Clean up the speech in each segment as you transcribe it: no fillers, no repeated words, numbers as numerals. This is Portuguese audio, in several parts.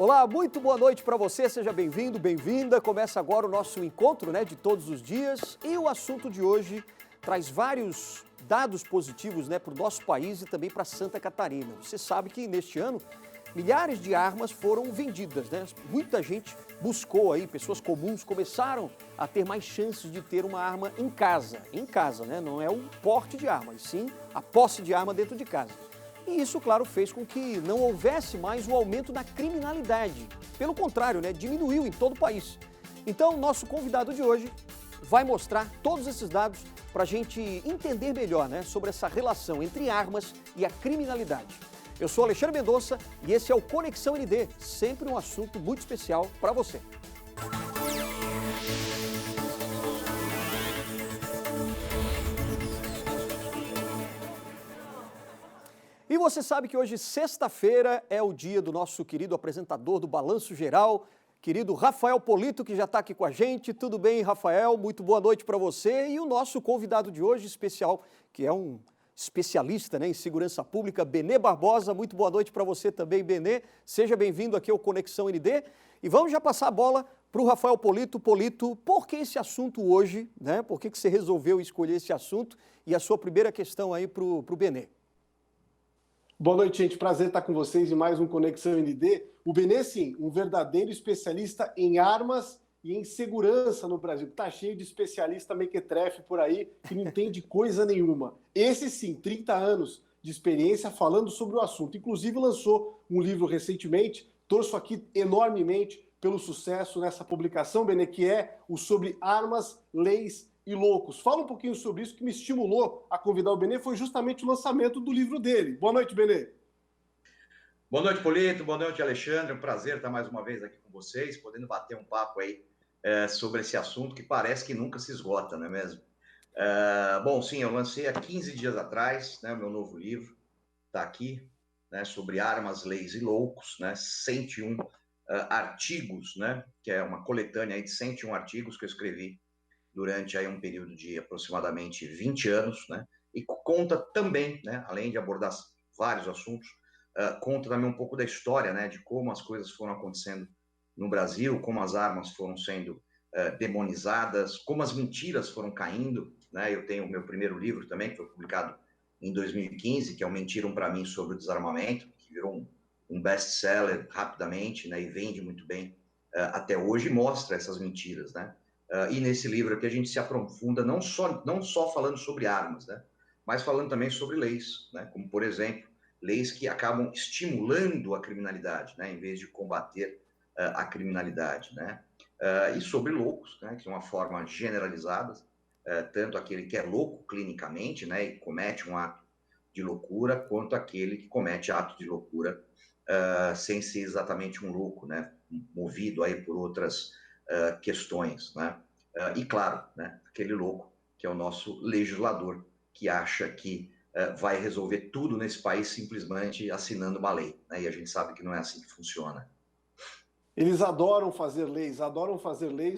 Olá, muito boa noite para você, seja bem-vindo, bem-vinda. Começa agora o nosso encontro, de todos os dias, e o assunto de hoje traz vários dados positivos, para o nosso país e também para Santa Catarina. Você sabe que neste ano milhares de armas foram vendidas, Muita gente buscou aí, pessoas comuns começaram a ter mais chances de ter uma arma em casa, não é o porte de arma, e sim a posse de arma dentro de casa. E isso, claro, fez com que não houvesse mais o aumento da criminalidade. Pelo contrário, diminuiu em todo o país. Então, nosso convidado de hoje vai mostrar todos esses dados para a gente entender melhor, sobre essa relação entre armas e a criminalidade. Eu sou Alexandre Mendonça e esse é o Conexão ND, sempre um assunto muito especial para você. E você sabe que hoje, sexta-feira, é o dia do nosso querido apresentador do Balanço Geral, querido Rafael Polito, que já está aqui com a gente. Tudo bem, Rafael? Muito boa noite para você. E o nosso convidado de hoje, especial, que é um especialista em segurança pública, Benê Barbosa. Muito boa noite para você também, Benê. Seja bem-vindo aqui ao Conexão ND. E vamos já passar a bola para o Rafael Polito. Polito, por que esse assunto hoje? Por que você resolveu escolher esse assunto? E a sua primeira questão aí para o Benê. Boa noite, gente. Prazer estar com vocês em mais um Conexão ND. O Benê, sim, um verdadeiro especialista em armas e em segurança no Brasil. Está cheio de especialista mequetrefe por aí que não entende coisa nenhuma. Esse, sim, 30 anos de experiência falando sobre o assunto. Inclusive, lançou um livro recentemente. Torço aqui enormemente pelo sucesso nessa publicação, Benê, que é o Sobre Armas, Leis e Loucos. Fala um pouquinho sobre isso, que me estimulou a convidar o Benê, foi justamente o lançamento do livro dele. Boa noite, Benê. Boa noite, Polito. Boa noite, Alexandre. Um prazer estar mais uma vez aqui com vocês, podendo bater um papo aí sobre esse assunto que parece que nunca se esgota, não é mesmo? Bom, sim, eu lancei há 15 dias atrás, o meu novo livro, está aqui, sobre armas, leis e loucos, 101 artigos, que é uma coletânea aí de 101 artigos que eu escrevi durante aí um período de aproximadamente 20 anos, e conta também, além de abordar vários assuntos, conta também um pouco da história, de como as coisas foram acontecendo no Brasil, como as armas foram sendo demonizadas, como as mentiras foram caindo, Eu tenho o meu primeiro livro também, que foi publicado em 2015, que é o Mentiram para Mim sobre o Desarmamento, que virou um best-seller rapidamente, e vende muito bem até hoje, e mostra essas mentiras, e nesse livro aqui a gente se aprofunda não só falando sobre armas, mas falando também sobre leis, como, por exemplo, leis que acabam estimulando a criminalidade, em vez de combater a criminalidade, e sobre loucos, que de uma forma generalizada, tanto aquele que é louco clinicamente, e comete um ato de loucura, quanto aquele que comete ato de loucura sem ser exatamente um louco, movido aí por outras questões, e claro, aquele louco que é o nosso legislador, que acha que vai resolver tudo nesse país simplesmente assinando uma lei, e a gente sabe que não é assim que funciona. Eles adoram fazer leis,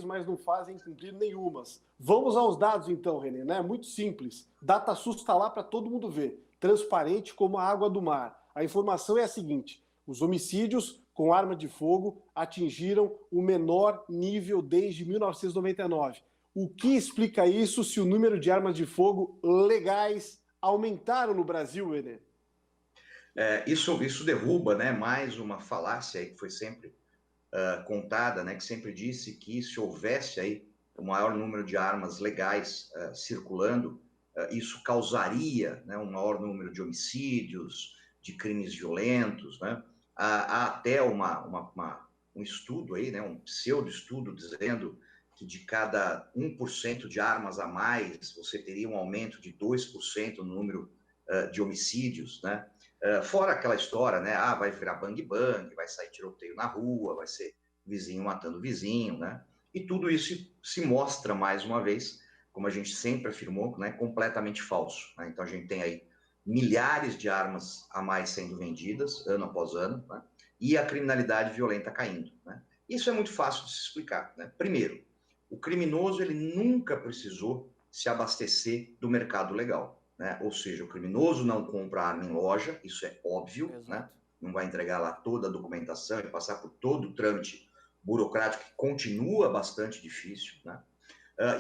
mas não fazem cumprir nenhumas. Vamos aos dados então, Renê, Muito simples. DataSUS está lá para todo mundo ver, transparente como a água do mar. A informação é a seguinte: os homicídios com arma de fogo atingiram o menor nível desde 1999. O que explica isso se o número de armas de fogo legais aumentaram no Brasil, Renê? Isso derruba, mais uma falácia que foi sempre contada, que sempre disse que se houvesse aí o maior número de armas legais circulando, isso causaria um maior número de homicídios, de crimes violentos, Há até um estudo aí, um pseudo-estudo dizendo que de cada 1% de armas a mais, você teria um aumento de 2% no número de homicídios, Fora aquela história, vai virar bang-bang, vai sair tiroteio na rua, vai ser vizinho matando vizinho, E tudo isso se mostra, mais uma vez, como a gente sempre afirmou, completamente falso, Então a gente tem aí milhares de armas a mais sendo vendidas, ano após ano, e a criminalidade violenta caindo, Isso é muito fácil de se explicar, Primeiro, o criminoso ele nunca precisou se abastecer do mercado legal, Ou seja, o criminoso não compra arma em loja, isso é óbvio, não vai entregar lá toda a documentação e passar por todo o trâmite burocrático que continua bastante difícil, né?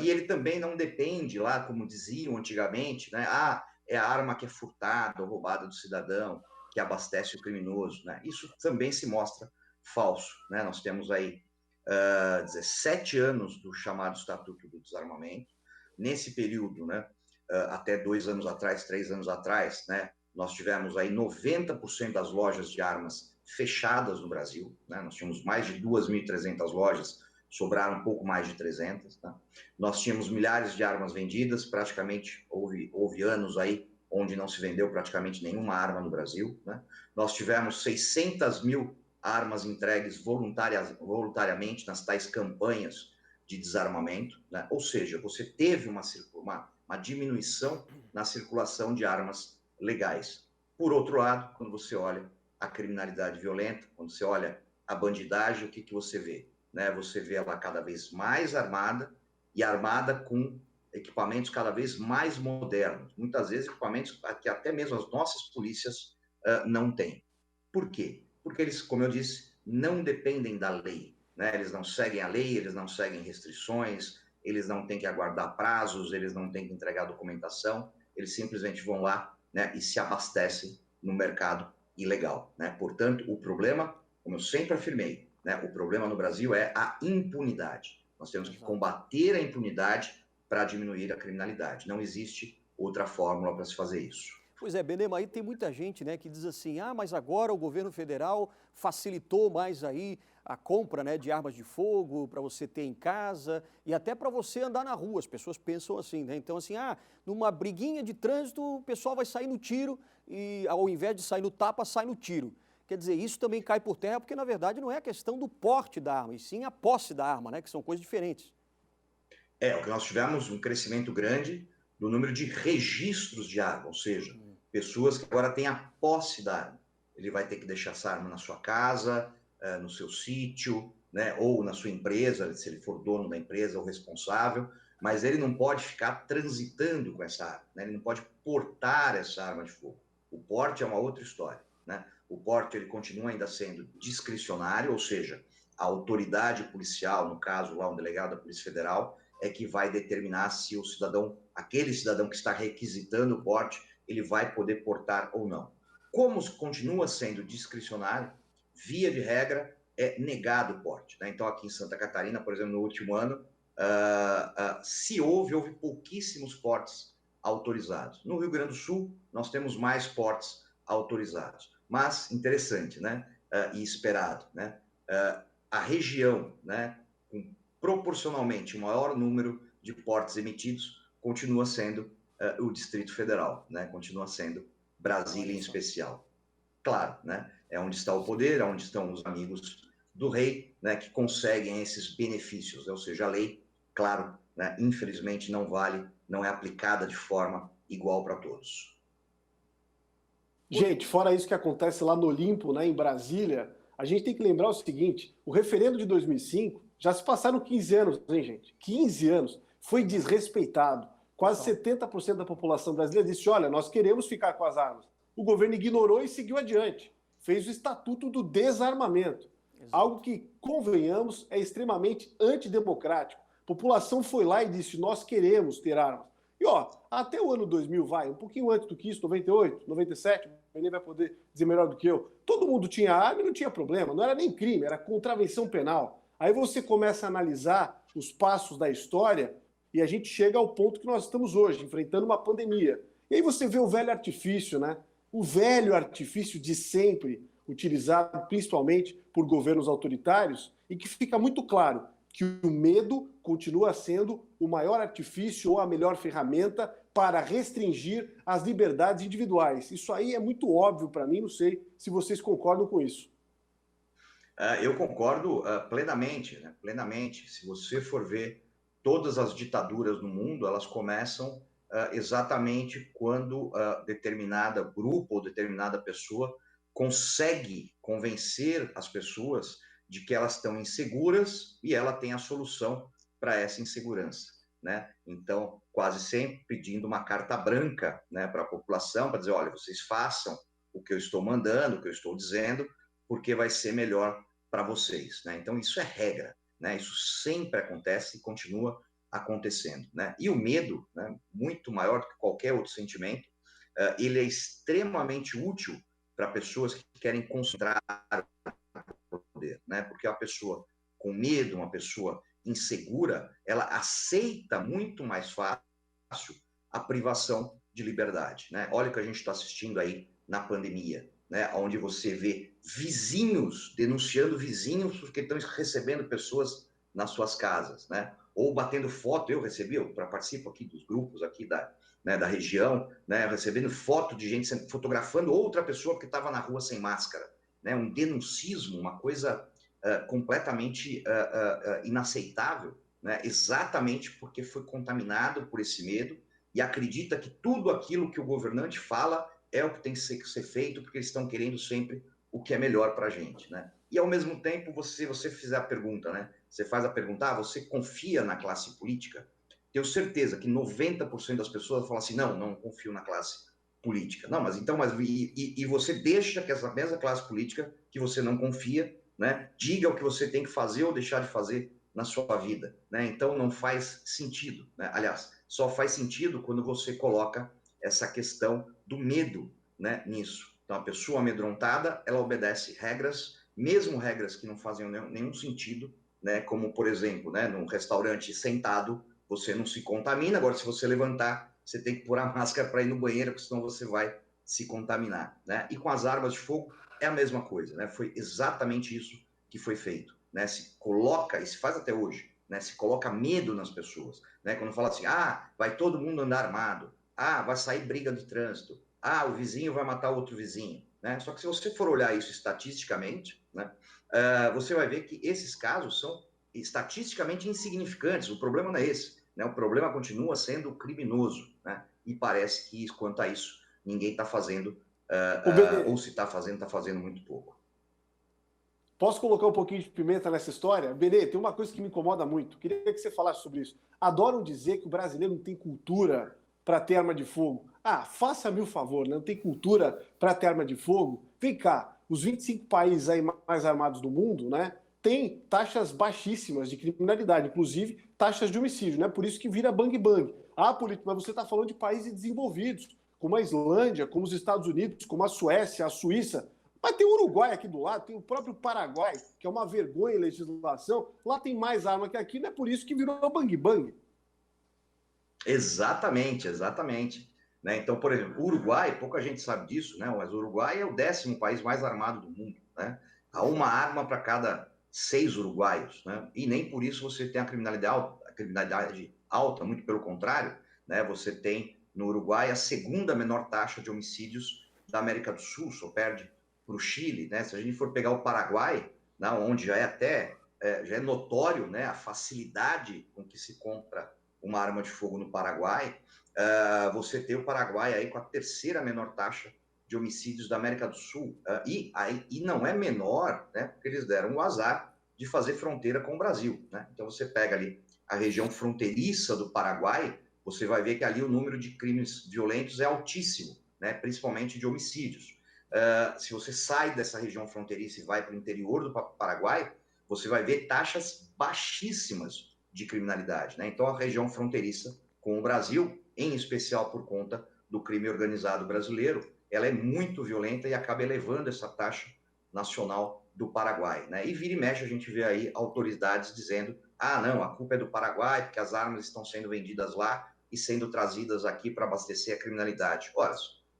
E ele também não depende lá, como diziam antigamente, né? É a arma que é furtada ou roubada do cidadão que abastece o criminoso, né? Isso também se mostra falso, né? Nós temos aí 17 anos do chamado Estatuto do Desarmamento. Nesse período, né, até 2 anos atrás, 3 anos atrás, né, nós tivemos aí 90% das lojas de armas fechadas no Brasil, né? Nós tínhamos mais de 2.300 lojas, sobraram um pouco mais de 300. Tá? Nós tínhamos milhares de armas vendidas, praticamente houve anos aí onde não se vendeu praticamente nenhuma arma no Brasil. Né? Nós tivemos 600 mil armas entregues voluntariamente nas tais campanhas de desarmamento, né? Ou seja, você teve uma diminuição na circulação de armas legais. Por outro lado, quando você olha a criminalidade violenta, quando você olha a bandidagem, o que você vê? Né? Você vê ela cada vez mais armada e armada com equipamentos cada vez mais modernos. Muitas vezes equipamentos que até mesmo as nossas polícias não têm. Por quê? Porque eles, como eu disse, não dependem da lei, né? Eles não seguem a lei, eles não seguem restrições, eles não têm que aguardar prazos, eles não têm que entregar documentação, eles simplesmente vão lá, né, e se abastecem no mercado ilegal, né? Portanto, o problema, como eu sempre afirmei, né, o problema no Brasil é a impunidade. Nós temos que combater a impunidade para diminuir a criminalidade. Não existe outra fórmula para se fazer isso. Pois é, Benema, aí tem muita gente, né, que diz assim, mas agora o governo federal facilitou mais aí a compra, né, de armas de fogo para você ter em casa e até para você andar na rua. As pessoas pensam assim, né? Então assim, numa briguinha de trânsito o pessoal vai sair no tiro e ao invés de sair no tapa, sai no tiro. Quer dizer, isso também cai por terra porque na verdade não é a questão do porte da arma, e sim a posse da arma, né, que são coisas diferentes. O que nós tivemos um crescimento grande do número de registros de arma, ou seja, pessoas que agora têm a posse da arma. Ele vai ter que deixar essa arma na sua casa, no seu sítio, né, ou na sua empresa, se ele for dono da empresa ou responsável, mas ele não pode ficar transitando com essa arma, né? Ele não pode portar essa arma de fogo. O porte é uma outra história, né? O porte ele continua ainda sendo discricionário, ou seja, a autoridade policial, no caso lá um delegado da Polícia Federal, é que vai determinar se o cidadão, aquele cidadão que está requisitando o porte, ele vai poder portar ou não. Como continua sendo discricionário, via de regra, é negado o porte, né? Então, aqui em Santa Catarina, por exemplo, no último ano, se houve pouquíssimos portes autorizados. No Rio Grande do Sul, nós temos mais portes autorizados. Mas, interessante, né? E esperado, né? A região, né, com proporcionalmente o maior número de portes emitidos, continua sendo o Distrito Federal, né? Continua sendo Brasília em especial. Claro, né? É onde está o poder, é onde estão os amigos do rei, né, que conseguem esses benefícios. Ou seja, a lei, claro, né, infelizmente não vale, não é aplicada de forma igual para todos. Gente, fora isso que acontece lá no Olimpo, né, em Brasília, a gente tem que lembrar o seguinte, o referendo de 2005, já se passaram 15 anos, hein, gente? 15 anos. Foi desrespeitado. Quase 70% da população brasileira disse, olha, nós queremos ficar com as armas. O governo ignorou e seguiu adiante. Fez o Estatuto do Desarmamento. Exato. Algo que, convenhamos, é extremamente antidemocrático. A população foi lá e disse, nós queremos ter armas. E, até o ano 2000, um pouquinho antes do que isso, 98, 97, o Benê vai poder dizer melhor do que eu, todo mundo tinha arma e não tinha problema, não era nem crime, era contravenção penal. Aí você começa a analisar os passos da história e a gente chega ao ponto que nós estamos hoje, enfrentando uma pandemia. E aí você vê o velho artifício, né? O velho artifício de sempre, utilizado principalmente por governos autoritários, e que fica muito claro que o medo continua sendo o maior artifício ou a melhor ferramenta para restringir as liberdades individuais. Isso aí é muito óbvio para mim, não sei se vocês concordam com isso. Eu concordo plenamente, né? Plenamente. Se você for ver todas as ditaduras no mundo, elas começam exatamente quando determinada grupo ou determinada pessoa consegue convencer as pessoas de que elas estão inseguras e ela tem a solução para essa insegurança, né? Então, quase sempre pedindo uma carta branca, né, para a população, para dizer, olha, vocês façam o que eu estou mandando, o que eu estou dizendo, porque vai ser melhor para vocês, né? Então, isso é regra, né? Isso sempre acontece e continua acontecendo, né? E o medo, né, muito maior do que qualquer outro sentimento, ele é extremamente útil para pessoas que querem concentrar o poder, né? Porque a pessoa com medo, uma pessoa insegura, ela aceita muito mais fácil a privação de liberdade, né? Olha o que a gente está assistindo aí na pandemia, né? Onde você vê vizinhos denunciando vizinhos porque estão recebendo pessoas nas suas casas, né? Ou batendo foto, eu participo aqui dos grupos aqui da região, né? Recebendo foto de gente fotografando outra pessoa que estava na rua sem máscara, né? Um denuncismo, uma coisa completamente inaceitável, né? Exatamente porque foi contaminado por esse medo e acredita que tudo aquilo que o governante fala é o que tem que ser feito, porque eles estão querendo sempre o que é melhor para a gente, né? E, ao mesmo tempo, você fizer a pergunta, né? Você faz a pergunta, você confia na classe política? Tenho certeza que 90% das pessoas falam assim, não confio na classe política. Não, mas então, e você deixa que essa mesma classe política, que você não confia, né, diga o que você tem que fazer ou deixar de fazer na sua vida, né? Então, não faz sentido, né? Aliás, só faz sentido quando você coloca essa questão do medo, né, nisso. Então, a pessoa amedrontada, ela obedece regras, mesmo regras que não fazem nenhum sentido, né, como, por exemplo, né, num restaurante sentado, você não se contamina, agora se você levantar, você tem que pôr a máscara para ir no banheiro, porque senão você vai se contaminar, né? E com as armas de fogo é a mesma coisa, né? Foi exatamente isso que foi feito, né? Se coloca, e se faz até hoje, né? Se coloca medo nas pessoas, né? Quando fala assim, vai todo mundo andar armado, vai sair briga de trânsito, o vizinho vai matar outro vizinho, né? Só que se você for olhar isso estatisticamente, né, você vai ver que esses casos são estatisticamente insignificantes. O problema não é esse, né? O problema continua sendo criminoso, né? E parece que, quanto a isso, ninguém está fazendo, ou se está fazendo muito pouco. Posso colocar um pouquinho de pimenta nessa história? Benê, tem uma coisa que me incomoda muito. Queria que você falasse sobre isso. Adoram dizer que o brasileiro não tem cultura para ter arma de fogo. Faça-me o favor, né? Não tem cultura para ter arma de fogo? Vem cá, os 25 países aí mais armados do mundo, né, têm taxas baixíssimas de criminalidade, inclusive taxas de homicídio, né? Por isso que vira bang-bang. Político, mas você está falando de países desenvolvidos, como a Islândia, como os Estados Unidos, como a Suécia, a Suíça. Mas tem o Uruguai aqui do lado, tem o próprio Paraguai, que é uma vergonha em legislação. Lá tem mais arma que aqui, não é por isso que virou bang-bang. Exatamente. Né? Então, por exemplo, o Uruguai, pouca gente sabe disso, né? Mas o Uruguai é o 10º país mais armado do mundo, né? Há uma arma para cada 6 uruguaios, né? E nem por isso você tem a criminalidade alta, muito pelo contrário, né? Você tem no Uruguai a segunda menor taxa de homicídios da América do Sul, só perde para o Chile, né? Se a gente for pegar o Paraguai, né, onde já é notório, né, a facilidade com que se compra uma arma de fogo no Paraguai, você tem o Paraguai aí com a 3ª menor taxa de homicídios da América do Sul, e não é menor, né, porque eles deram o azar de fazer fronteira com o Brasil, né? Então você pega ali a região fronteiriça do Paraguai, você vai ver que ali o número de crimes violentos é altíssimo, né, principalmente de homicídios. Se você sai dessa região fronteiriça e vai para o interior do Paraguai, você vai ver taxas baixíssimas de criminalidade, né? Então, a região fronteiriça com o Brasil, em especial por conta do crime organizado brasileiro, ela é muito violenta e acaba elevando essa taxa nacional do Paraguai, né? E vira e mexe a gente vê aí autoridades dizendo, não, a culpa é do Paraguai, porque as armas estão sendo vendidas lá e sendo trazidas aqui para abastecer a criminalidade. Ora,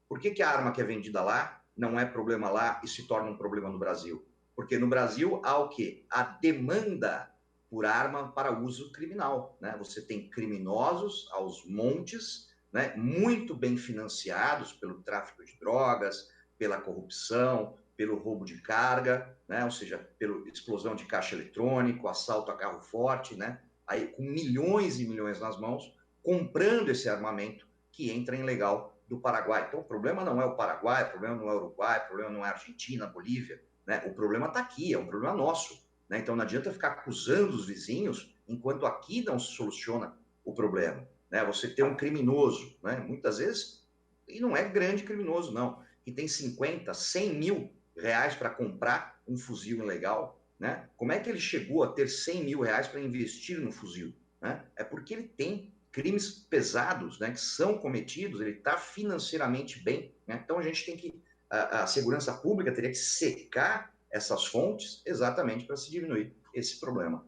por que a arma que é vendida lá não é problema lá e se torna um problema no Brasil? Porque no Brasil há o quê? A demanda por arma para uso criminal, né? Você tem criminosos aos montes, né? Muito bem financiados pelo tráfico de drogas, pela corrupção, pelo roubo de carga, né? Ou seja, pela explosão de caixa eletrônico, assalto a carro forte, né? Aí com milhões e milhões nas mãos, comprando esse armamento que entra em legal do Paraguai. Então, o problema não é o Paraguai, o problema não é o Uruguai, o problema não é a Argentina, a Bolívia, né? O problema está aqui, é um problema nosso, né? Então, não adianta ficar acusando os vizinhos enquanto aqui não se soluciona o problema, né? Você tem um criminoso, né? Muitas vezes, e não é grande criminoso, não. que tem 50, 100 mil reais para comprar um fuzil ilegal, né? Como é que ele chegou a ter 100 mil reais para investir no fuzil? Né? É porque ele tem crimes pesados, né, que são cometidos, ele está financeiramente bem. Né? Então a gente tem que, a segurança pública teria que secar essas fontes exatamente para se diminuir esse problema.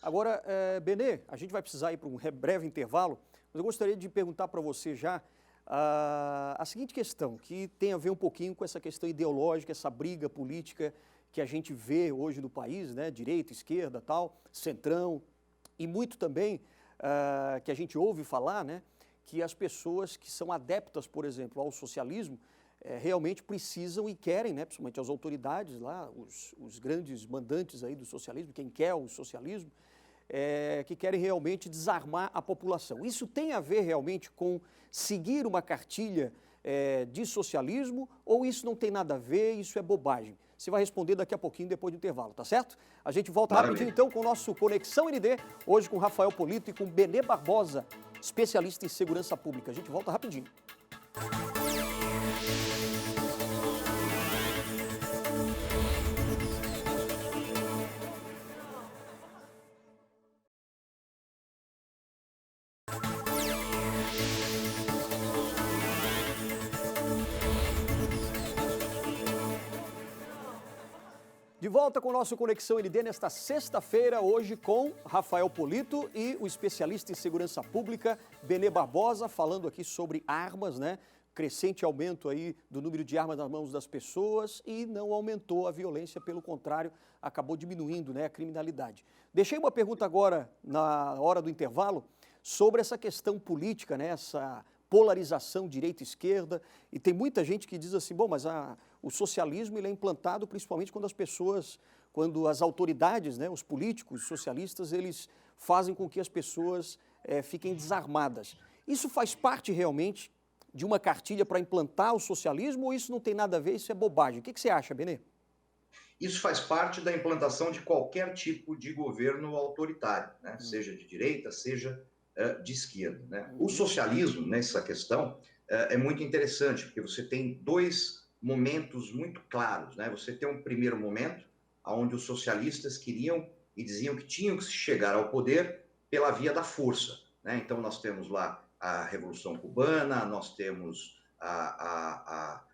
Agora, Benê, a gente vai precisar ir para um breve intervalo, mas eu gostaria de perguntar para você já a seguinte questão, que tem a ver um pouquinho com essa questão ideológica, essa briga política que a gente vê hoje no país, né, direita, esquerda, tal, centrão, e muito também que a gente ouve falar, né, que as pessoas que são adeptas, por exemplo, ao socialismo, realmente precisam e querem, né, principalmente as autoridades lá, os grandes mandantes aí do socialismo, quem quer o socialismo, que querem realmente desarmar a população. Isso tem a ver realmente com seguir uma cartilha de socialismo ou isso não tem nada a ver, isso é bobagem? Você vai responder daqui a pouquinho, depois do intervalo, tá certo? A gente volta rapidinho então com o nosso Conexão ND, hoje com Rafael Polito e com Benê Barbosa, especialista em segurança pública. A gente volta rapidinho. De volta com o nosso Conexão ND nesta sexta-feira, hoje com Rafael Polito e o especialista em segurança pública, Benê Barbosa, falando aqui sobre armas, né? Crescente aumento aí do número de armas nas mãos das pessoas e não aumentou a violência, pelo contrário, acabou diminuindo, né, a criminalidade. Deixei uma pergunta agora, na hora do intervalo, sobre essa questão política, né, essa polarização direita-esquerda, e tem muita gente que diz assim, bom, mas o socialismo ele é implantado principalmente quando as autoridades, né, os políticos socialistas, eles fazem com que as pessoas fiquem desarmadas. Isso faz parte realmente de uma cartilha para implantar o socialismo ou isso não tem nada a ver, isso é bobagem? O que você acha, Benê? Isso faz parte da implantação de qualquer tipo de governo autoritário, né? Seja de direita, seja de esquerda. Né? O socialismo, nessa questão, é muito interessante, porque você tem dois momentos muito claros. Né? Você tem um primeiro momento, onde os socialistas queriam e diziam que tinham que chegar ao poder pela via da força. Né? Então, nós temos lá a Revolução Cubana, nós temos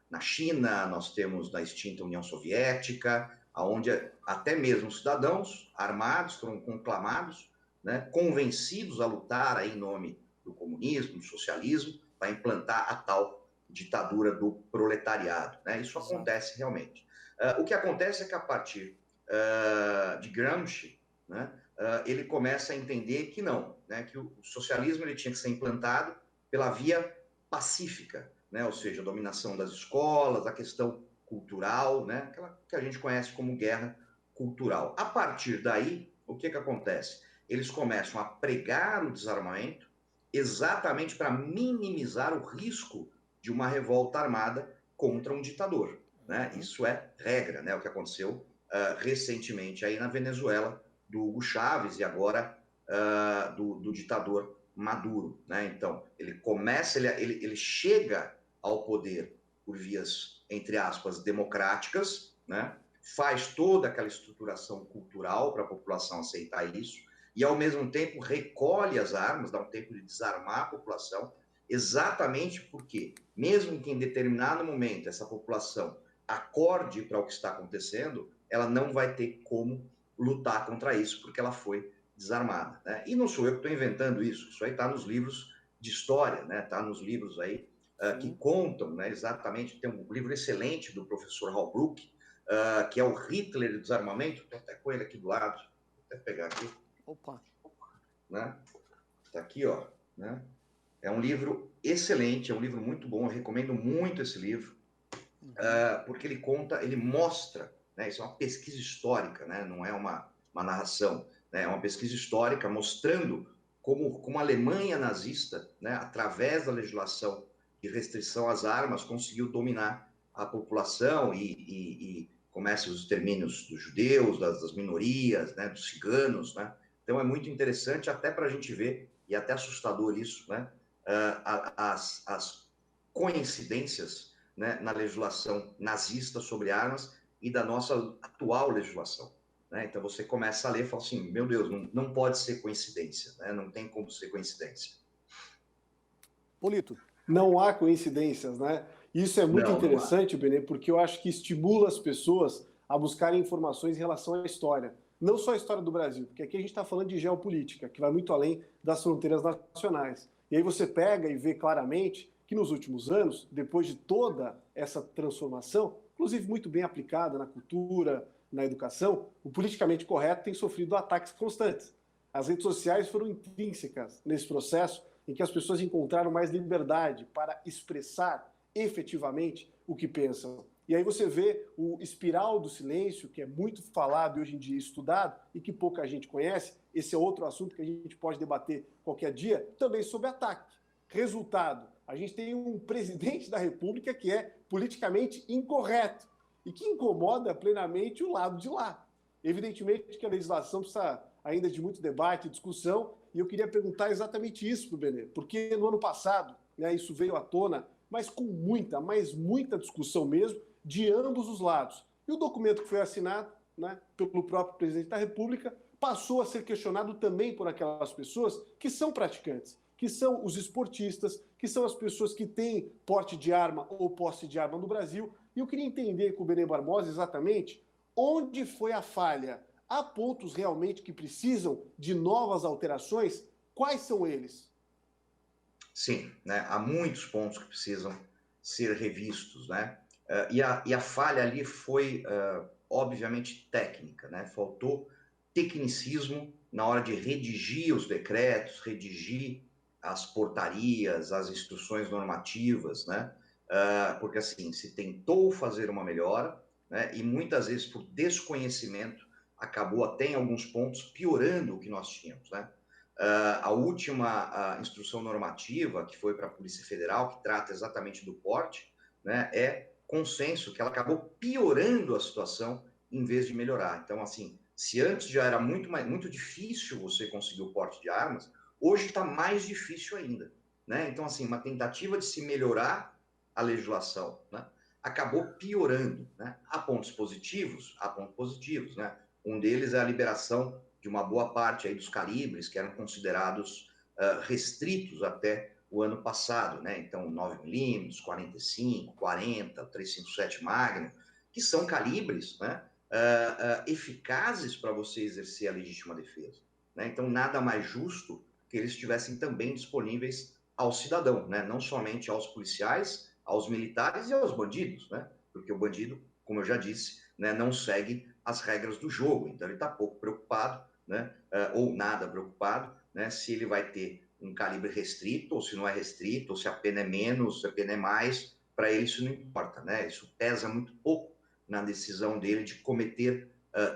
na China, nós temos na extinta União Soviética, onde até mesmo cidadãos armados foram conclamados, né, convencidos a lutar aí em nome do comunismo, do socialismo, para implantar a tal ditadura do proletariado. Né? Isso acontece realmente. O que acontece é que a partir de Gramsci, né, ele começa a entender que não, né, que o socialismo ele tinha que ser implantado pela via pacífica, né, ou seja, a dominação das escolas, a questão cultural, né, aquela que a gente conhece como guerra cultural. A partir daí, o que acontece? Eles começam a pregar o desarmamento exatamente para minimizar o risco de uma revolta armada contra um ditador. Né? Isso é regra, né? O que aconteceu recentemente aí na Venezuela, do Hugo Chávez e agora do ditador Maduro. Né? Então, ele começa, ele chega ao poder por vias, entre aspas, democráticas, né? Faz toda aquela estruturação cultural para a população aceitar isso, e, ao mesmo tempo, recolhe as armas, dá um tempo de desarmar a população, exatamente porque, mesmo que em determinado momento essa população acorde para o que está acontecendo, ela não vai ter como lutar contra isso, porque ela foi desarmada. Né? E não sou eu que estou inventando isso aí está nos livros de história, né? Está nos livros aí que contam, né, exatamente, tem um livro excelente do professor Holbrooke, que é o Hitler e o Desarmamento, estou até com ele aqui do lado, vou até pegar aqui. Opa! Né? Tá aqui, ó. Né? É um livro excelente, é um livro muito bom, eu recomendo muito esse livro, porque ele mostra, né, isso é uma pesquisa histórica, né, não é uma narração, né, é uma pesquisa histórica mostrando como a Alemanha nazista, né, através da legislação de restrição às armas, conseguiu dominar a população e começa os extermínios dos judeus, das minorias, né, dos ciganos, né? Então é muito interessante até para a gente ver, e até assustador isso, né, as coincidências né, na legislação nazista sobre armas e da nossa atual legislação. Né? Então você começa a ler e fala assim, meu Deus, não pode ser coincidência, né? Não tem como ser coincidência. Polito. Não há coincidências, né? Isso é muito interessante, Benê, porque eu acho que estimula as pessoas a buscarem informações em relação à história. Não só a história do Brasil, porque aqui a gente está falando de geopolítica, que vai muito além das fronteiras nacionais. E aí você pega e vê claramente que nos últimos anos, depois de toda essa transformação, inclusive muito bem aplicada na cultura, na educação, o politicamente correto tem sofrido ataques constantes. As redes sociais foram intrínsecas nesse processo em que as pessoas encontraram mais liberdade para expressar efetivamente o que pensam. E aí você vê o espiral do silêncio, que é muito falado e hoje em dia estudado e que pouca gente conhece. Esse é outro assunto que a gente pode debater qualquer dia, também sobre ataque. Resultado, a gente tem um presidente da República que é politicamente incorreto e que incomoda plenamente o lado de lá. Evidentemente que a legislação precisa ainda de muito debate e discussão, e eu queria perguntar exatamente isso para o Benê, porque no ano passado, né, isso veio à tona, mas com muita, mas muita discussão mesmo, de ambos os lados. E o documento que foi assinado, né, pelo próprio presidente da República passou a ser questionado também por aquelas pessoas que são praticantes, que são os esportistas, que são as pessoas que têm porte de arma ou posse de arma no Brasil. E eu queria entender com o Benê Barbosa exatamente onde foi a falha. Há pontos realmente que precisam de novas alterações? Quais são eles? Sim, né? Há muitos pontos que precisam ser revistos, né? E a falha ali foi, obviamente, técnica, né? Faltou tecnicismo na hora de redigir os decretos, redigir as portarias, as instruções normativas, né? Porque, assim, se tentou fazer uma melhora, né? E muitas vezes, por desconhecimento, acabou até em alguns pontos piorando o que nós tínhamos, né? A última instrução normativa, que foi para a Polícia Federal, que trata exatamente do porte, né, é consenso que ela acabou piorando a situação em vez de melhorar. Então, assim, se antes já era muito difícil você conseguir o porte de armas, hoje está mais difícil ainda. Né? Então, assim, uma tentativa de se melhorar a legislação, né, acabou piorando. Né? Há pontos positivos, né? Um deles é a liberação de uma boa parte aí dos calibres que eram considerados restritos até o ano passado, né? Então, 9mm, 45, 40, 357 Magnum, que são calibres, né, eficazes para você exercer a legítima defesa. Né? Então, nada mais justo que eles estivessem também disponíveis ao cidadão, né? Não somente aos policiais, aos militares e aos bandidos, né? Porque o bandido, como eu já disse, né, não segue as regras do jogo, então ele está pouco preocupado, né, ou nada preocupado, né, se ele vai ter um calibre restrito, ou se não é restrito, ou se a pena é menos, se a pena é mais, para ele isso não importa, né, isso pesa muito pouco na decisão dele de cometer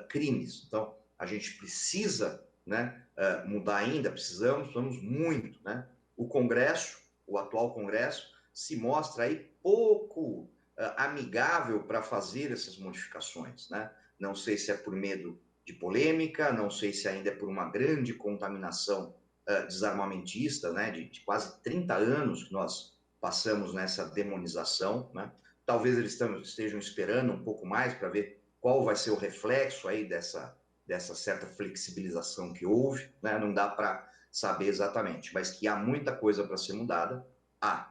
crimes. Então, a gente precisa, né, mudar ainda, precisamos muito, né, o Congresso, o atual Congresso, se mostra aí pouco amigável para fazer essas modificações, né? Não sei se é por medo de polêmica, não sei se ainda é por uma grande contaminação desarmamentista, né? De quase 30 anos que nós passamos nessa demonização, né? Talvez eles estejam esperando um pouco mais para ver qual vai ser o reflexo aí dessa certa flexibilização que houve, né? Não dá para saber exatamente, mas que há muita coisa para ser mudada,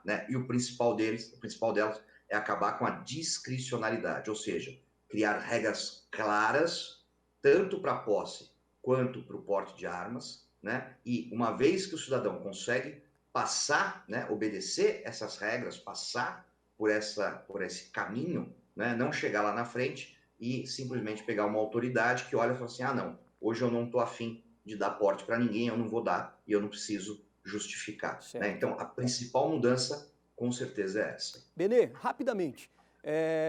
né? E o principal delas é acabar com a discricionalidade, ou seja, criar regras claras, tanto para a posse quanto para o porte de armas, né? E uma vez que o cidadão consegue passar, né, obedecer essas regras, passar por esse caminho, né, não chegar lá na frente e simplesmente pegar uma autoridade que olha e fala assim, não, hoje eu não estou afim de dar porte para ninguém, eu não vou dar e eu não preciso justificar. Né? Então, a principal mudança, com certeza, é essa. Benê, rapidamente,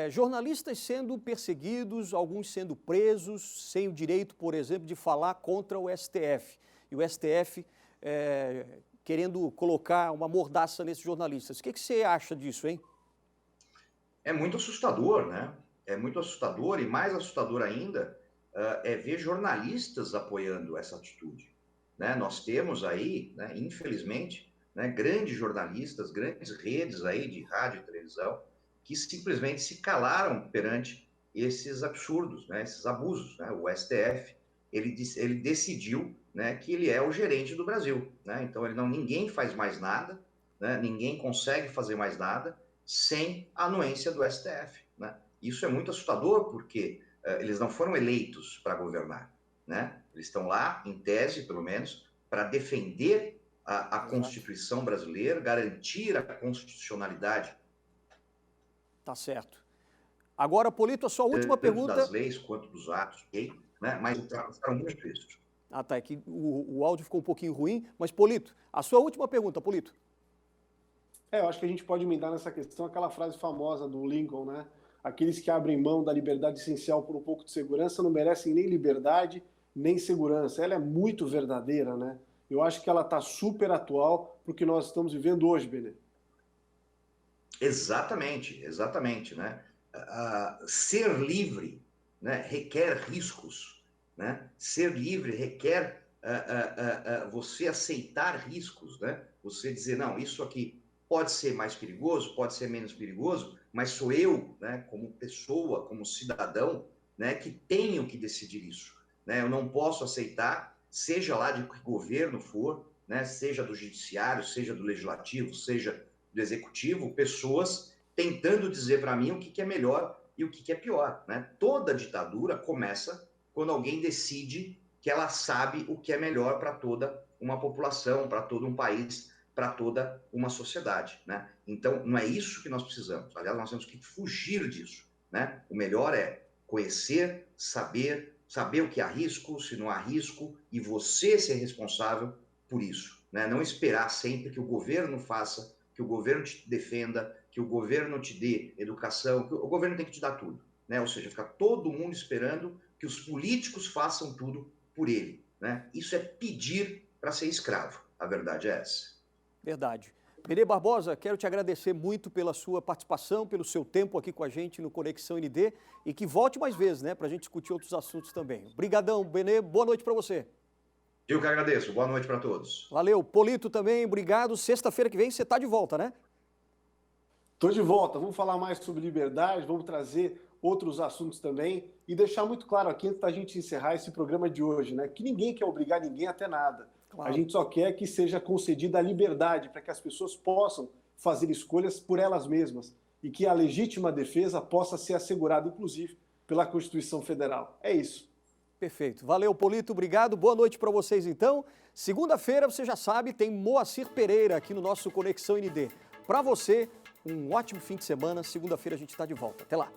jornalistas sendo perseguidos, alguns sendo presos, sem o direito, por exemplo, de falar contra o STF. E o STF querendo colocar uma mordaça nesses jornalistas. O que você acha disso, hein? É muito assustador, né? É muito assustador e mais assustador ainda é ver jornalistas apoiando essa atitude. Né? Nós temos aí, né, infelizmente, né, grandes jornalistas, grandes redes aí de rádio e televisão que simplesmente se calaram perante esses absurdos, né, esses abusos, né? O STF, ele decidiu, né, que ele é o gerente do Brasil, né? Então ninguém faz mais nada, né? Ninguém consegue fazer mais nada sem a anuência do STF, né? Isso é muito assustador porque eles não foram eleitos para governar, né? Eles estão lá, em tese, pelo menos, para defender a Constituição brasileira, garantir a constitucionalidade. Tá certo. Agora, Polito, a sua última pergunta... Tanto das leis quanto dos atos, okay? Né? Mas ultrapassaram muito isso. Ah, tá, é que o áudio ficou um pouquinho ruim, mas, Polito, a sua última pergunta, Polito. Eu acho que a gente pode emendar nessa questão aquela frase famosa do Lincoln, né? Aqueles que abrem mão da liberdade essencial por um pouco de segurança não merecem nem liberdade, nem segurança. Ela é muito verdadeira, né? Eu acho que ela está super atual para o que nós estamos vivendo hoje, Benê. Exatamente, exatamente, né? Ser livre, né, requer riscos, né? Ser livre requer você aceitar riscos, né? Você dizer, não, isso aqui pode ser mais perigoso, pode ser menos perigoso, mas sou eu, né, como pessoa, como cidadão, né, que tenho que decidir isso, né? Eu não posso aceitar, seja lá de que governo for, né, seja do judiciário, seja do legislativo, seja do executivo, pessoas tentando dizer para mim o que é melhor e o que é pior, né? Toda ditadura começa quando alguém decide que ela sabe o que é melhor para toda uma população, para todo um país, para toda uma sociedade, né? Então, não é isso que nós precisamos. Aliás, nós temos que fugir disso, né? O melhor é conhecer, saber o que há risco, se não há risco, e você ser responsável por isso, né? Não esperar sempre que o governo faça, que o governo te defenda, que o governo te dê educação, que o governo tem que te dar tudo, né? Ou seja, ficar todo mundo esperando que os políticos façam tudo por ele, né? Isso é pedir para ser escravo. A verdade é essa. Verdade. Benê Barbosa, quero te agradecer muito pela sua participação, pelo seu tempo aqui com a gente no Conexão ND e que volte mais vezes, né, para a gente discutir outros assuntos também. Obrigadão, Benê, boa noite para você. Eu que agradeço, boa noite para todos. Valeu, Polito também, obrigado. Sexta-feira que vem você está de volta, né? Estou de volta, vamos falar mais sobre liberdade, vamos trazer outros assuntos também e deixar muito claro aqui, antes da gente encerrar esse programa de hoje, né, que ninguém quer obrigar ninguém a ter nada. Claro. A gente só quer que seja concedida a liberdade para que as pessoas possam fazer escolhas por elas mesmas e que a legítima defesa possa ser assegurada, inclusive, pela Constituição Federal. É isso. Perfeito. Valeu, Polito. Obrigado. Boa noite para vocês, então. Segunda-feira, você já sabe, tem Moacir Pereira aqui no nosso Conexão ND. Para você, um ótimo fim de semana. Segunda-feira a gente está de volta. Até lá.